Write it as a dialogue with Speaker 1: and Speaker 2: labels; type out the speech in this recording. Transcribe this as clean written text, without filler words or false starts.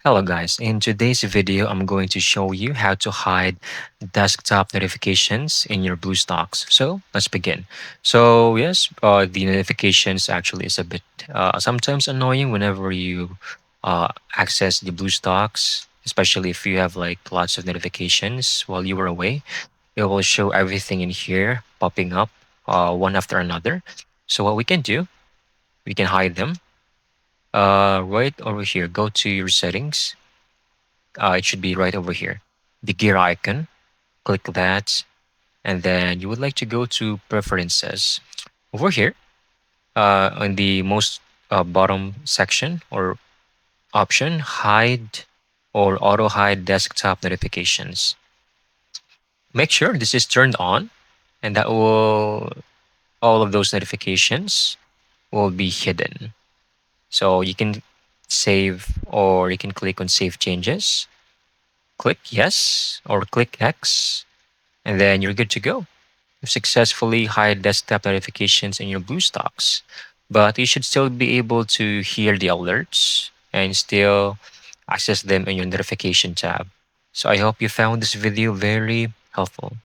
Speaker 1: Hello guys, in today's video I'm going to show you how to hide desktop notifications in your BlueStacks. So let's begin. So yes, the notifications actually is a bit sometimes annoying whenever you access the BlueStacks, especially if you have like lots of notifications while you were away. It will show everything in here popping up one after another. So what we can do, we can hide them right over here. Go to your settings. It should be right over here. The gear icon, click that, and then you would like to go to preferences. Over here, on the most bottom section or option, hide or auto hide desktop notifications. Make sure this is turned on, and that will all of those notifications will be hidden. So you can save or you can click on save changes, click yes or click X, and then you're good to go. You successfully hide desktop notifications in your BlueStacks, but you should still be able to hear the alerts and still access them in your notification tab. So I hope you found this video very helpful.